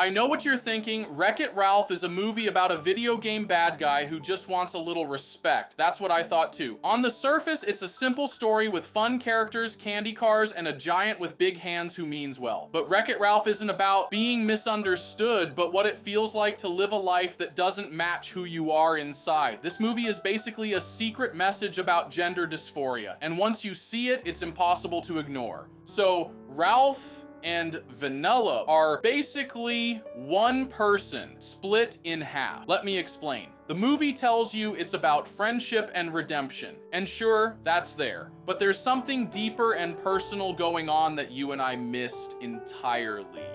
I know what you're thinking. Wreck-It Ralph is a movie about a video game bad guy who just wants a little respect. That's what I thought too. On the surface, it's a simple story with fun characters, candy cars, and a giant with big hands who means well. But Wreck-It Ralph isn't about being misunderstood, but what it feels like to live a life that doesn't match who you are inside. This movie is basically a secret message about gender dysphoria, and once you see it, it's impossible to ignore. So Ralph and Vanilla are basically one person split in half. Let me explain. The movie tells you it's about friendship and redemption, and sure, that's there. But there's something deeper and personal going on that you and I missed entirely.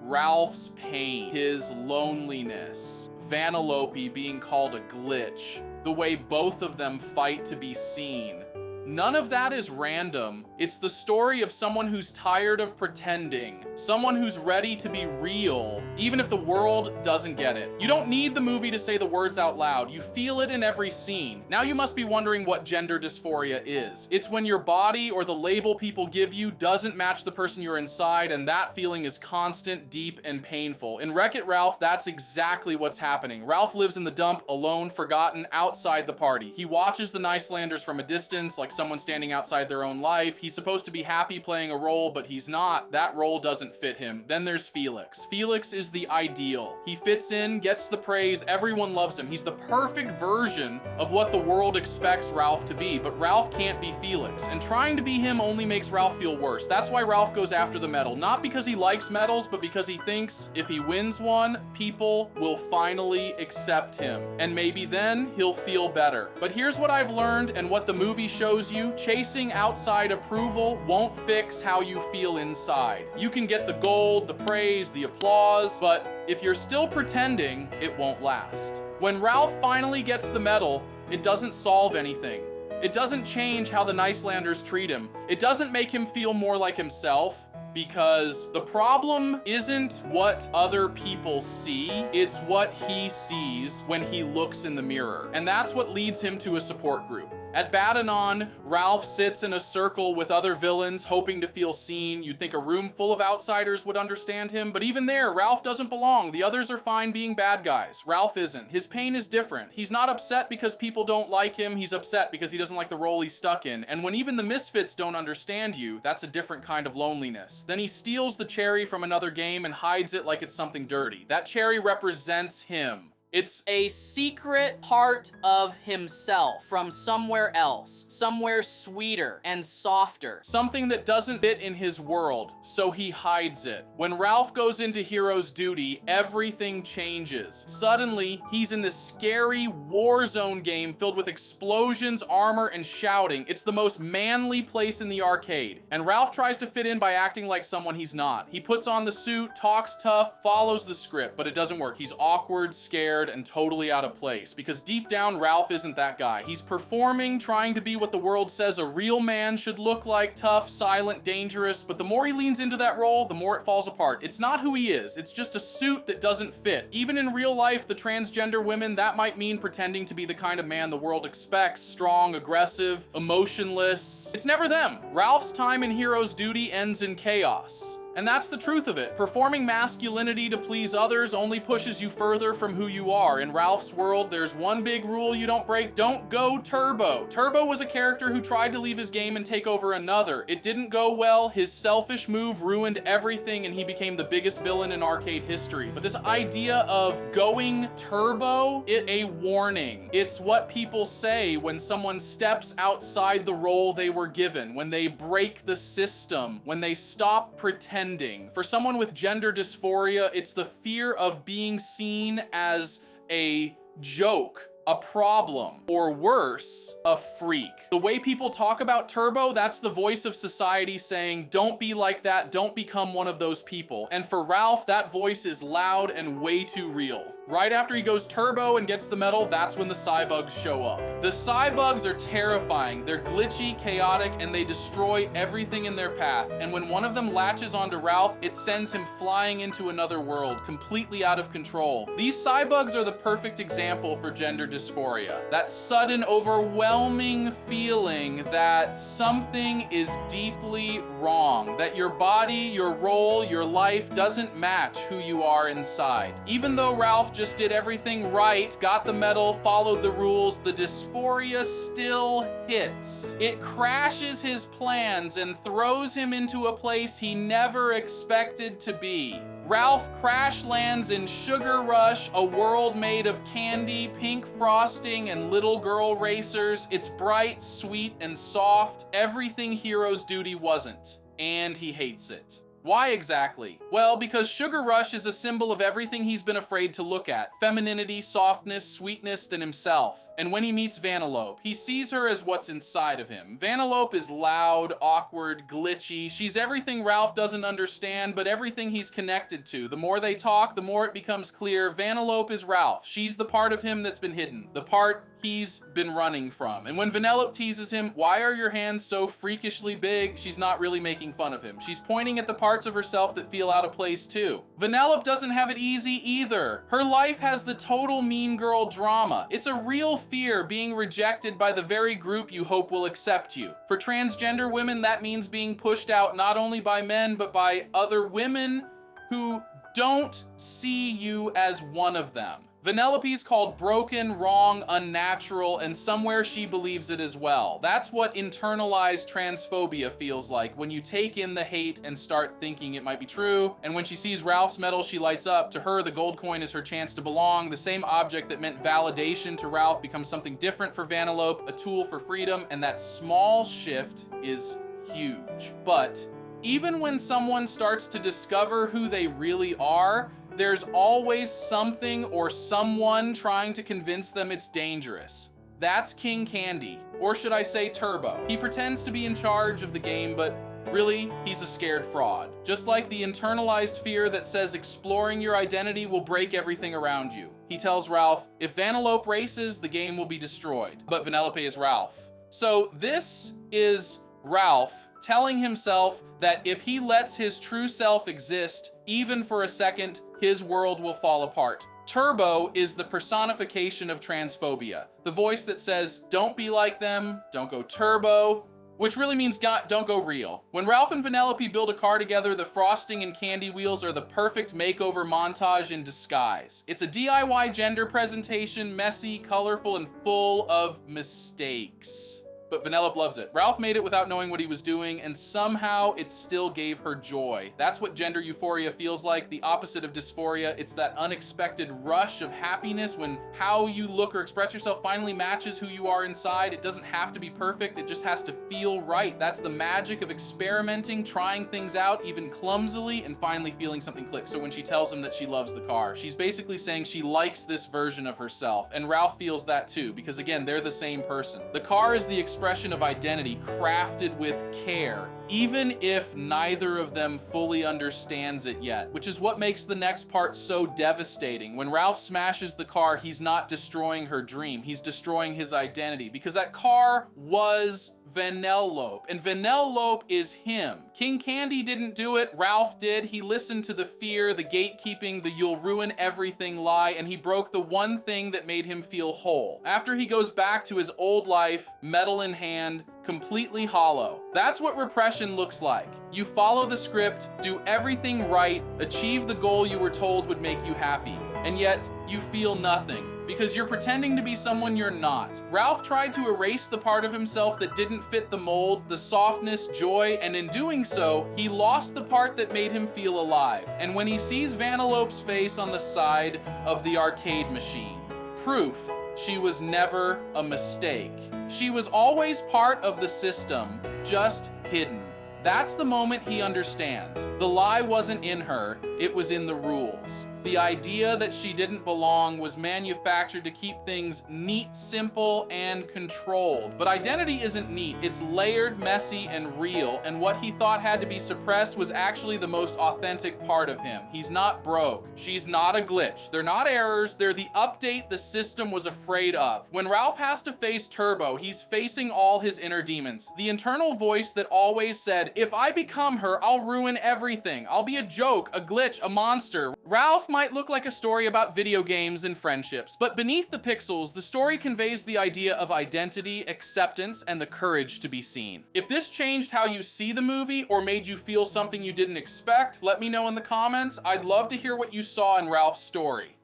Ralph's pain, his loneliness, Vanellope being called a glitch, the way both of them fight to be seen. None of that is random. It's the story of someone who's tired of pretending, someone who's ready to be real, even if the world doesn't get it. You don't need the movie to say the words out loud. You feel it in every scene. Now you must be wondering what gender dysphoria is. It's when your body or the label people give you doesn't match the person you're inside, and that feeling is constant, deep, and painful. In Wreck-It Ralph, that's exactly what's happening. Ralph lives in the dump, alone, forgotten, outside the party. He watches the Nicelanders from a distance, like someone standing outside their own life. He's supposed to be happy playing a role, but he's not. That role doesn't fit him. Then there's Felix. Felix is the ideal. He fits in, gets the praise, everyone loves him. He's the perfect version of what the world expects Ralph to be, but Ralph can't be Felix, and trying to be him only makes Ralph feel worse. That's why Ralph goes after the medal, not because he likes medals, but because he thinks if he wins one, people will finally accept him, and maybe then he'll feel better. But here's what I've learned and what the movie shows you: chasing outside approval won't fix how you feel inside. You can get the gold, the praise, the applause, but if you're still pretending, it won't last. When Ralph finally gets the medal, it doesn't solve anything. It doesn't change how the Nicelanders treat him. It doesn't make him feel more like himself, because the problem isn't what other people see, it's what he sees when he looks in the mirror. And that's what leads him to a support group. At Badanon, Ralph sits in a circle with other villains, hoping to feel seen. You'd think a room full of outsiders would understand him, but even there, Ralph doesn't belong. The others are fine being bad guys. Ralph isn't. His pain is different. He's not upset because people don't like him. He's upset because he doesn't like the role he's stuck in. And when even the misfits don't understand you, that's a different kind of loneliness. Then he steals the cherry from another game and hides it like it's something dirty. That cherry represents him. It's a secret part of himself from somewhere else, somewhere sweeter and softer, something that doesn't fit in his world, so he hides it. When Ralph goes into hero's duty, everything changes. Suddenly, he's in this scary war zone game filled with explosions, armor, and shouting. It's the most manly place in the arcade, and Ralph tries to fit in by acting like someone he's not. He puts on the suit, talks tough, follows the script, but it doesn't work. He's awkward, scared, and totally out of place, because deep down, Ralph isn't that guy. He's performing, trying to be what the world says a real man should look like: tough, silent, dangerous, but the more he leans into that role, the more it falls apart. It's not who he is. It's just a suit that doesn't fit. Even in real life, the transgender women, that might mean pretending to be the kind of man the world expects: strong, aggressive, emotionless. It's never them. Ralph's time in hero's duty ends in chaos. And that's the truth of it. Performing masculinity to please others only pushes you further from who you are. In Ralph's world, there's one big rule you don't break: don't go Turbo. Turbo was a character who tried to leave his game and take over another. It didn't go well. His selfish move ruined everything, and he became the biggest villain in arcade history. But this idea of going Turbo, it's a warning. It's what people say when someone steps outside the role they were given, when they break the system, when they stop pretending. For someone with gender dysphoria, it's the fear of being seen as a joke, a problem, or worse, a freak. The way people talk about Turbo, that's the voice of society saying, don't be like that, don't become one of those people. And for Ralph, that voice is loud and way too real. Right after he goes Turbo and gets the medal, that's when the Cybugs show up. The Cybugs are terrifying. They're glitchy, chaotic, and they destroy everything in their path. And when one of them latches onto Ralph, it sends him flying into another world, completely out of control. These Cybugs are the perfect example for gender dysphoria. dysphoria. That sudden, overwhelming feeling that something is deeply wrong, that your body, your role, your life doesn't match who you are inside. Even though Ralph just did everything right, got the medal, followed the rules, the dysphoria still hits. It crashes his plans and throws him into a place he never expected to be. Ralph crash lands in Sugar Rush, a world made of candy, pink frosting, and little girl racers. It's bright, sweet, and soft. Everything Hero's Duty wasn't. And he hates it. Why exactly? Well, because Sugar Rush is a symbol of everything he's been afraid to look at. Femininity, softness, sweetness, and himself. And when he meets Vanellope, he sees her as what's inside of him. Vanellope is loud, awkward, glitchy. She's everything Ralph doesn't understand, but everything he's connected to. The more they talk, the more it becomes clear Vanellope is Ralph. She's the part of him that's been hidden. The part he's been running from. And when Vanellope teases him, "Why are your hands so freakishly big?" she's not really making fun of him. She's pointing at the parts of herself that feel out of place too. Vanellope doesn't have it easy either. Her life has the total mean girl drama. It's a real fear being rejected by the very group you hope will accept you. For transgender women, that means being pushed out not only by men, but by other women who don't see you as one of them. Vanellope's called broken, wrong, unnatural, and somewhere she believes it as well. That's what internalized transphobia feels like, when you take in the hate and start thinking it might be true. And when she sees Ralph's medal, she lights up. To her, the gold coin is her chance to belong. The same object that meant validation to Ralph becomes something different for Vanellope, a tool for freedom, and that small shift is huge. But even when someone starts to discover who they really are, there's always something or someone trying to convince them it's dangerous. That's King Candy, or should I say Turbo. He pretends to be in charge of the game, but really, he's a scared fraud. Just like the internalized fear that says exploring your identity will break everything around you. He tells Ralph, if Vanellope races, the game will be destroyed. But Vanellope is Ralph. So this is Ralph telling himself that if he lets his true self exist, even for a second, his world will fall apart. Turbo is the personification of transphobia. The voice that says, don't be like them, don't go turbo, which really means don't go real. When Ralph and Vanellope build a car together, the frosting and candy wheels are the perfect makeover montage in disguise. It's a DIY gender presentation, messy, colorful, and full of mistakes. But Vanellope loves it. Ralph made it without knowing what he was doing, and somehow it still gave her joy. That's what gender euphoria feels like, the opposite of dysphoria. It's that unexpected rush of happiness when how you look or express yourself finally matches who you are inside. It doesn't have to be perfect, it just has to feel right. That's the magic of experimenting, trying things out, even clumsily, and finally feeling something click. So when she tells him that she loves the car, she's basically saying she likes this version of herself. And Ralph feels that too, because again, they're the same person. The car is the expression of identity crafted with care, even if neither of them fully understands it yet, which is what makes the next part so devastating. When Ralph smashes the car, he's not destroying her dream, he's destroying his identity, because that car was Vanellope, and Vanellope is him. King Candy didn't do it, Ralph did. He listened to the fear, the gatekeeping, the you'll ruin everything lie, and he broke the one thing that made him feel whole. After he goes back to his old life, medal in hand, completely hollow. That's what repression looks like. You follow the script, do everything right, achieve the goal you were told would make you happy, and yet you feel nothing, because you're pretending to be someone you're not. Ralph tried to erase the part of himself that didn't fit the mold, the softness, joy, and in doing so, he lost the part that made him feel alive. And when he sees Vanellope's face on the side of the arcade machine, proof she was never a mistake. She was always part of the system, just hidden. That's the moment he understands. The lie wasn't in her, it was in the rules. The idea that she didn't belong was manufactured to keep things neat, simple, and controlled. But identity isn't neat. It's layered, messy, and real, and what he thought had to be suppressed was actually the most authentic part of him. He's not broke. She's not a glitch. They're not errors. They're the update the system was afraid of. When Ralph has to face Turbo, he's facing all his inner demons. The internal voice that always said, if I become her, I'll ruin everything. I'll be a joke, a glitch, a monster. Ralph might might look like a story about video games and friendships, but beneath the pixels, the story conveys the idea of identity, acceptance, and the courage to be seen. If this changed how you see the movie or made you feel something you didn't expect, let me know in the comments. I'd love to hear what you saw in Ralph's story.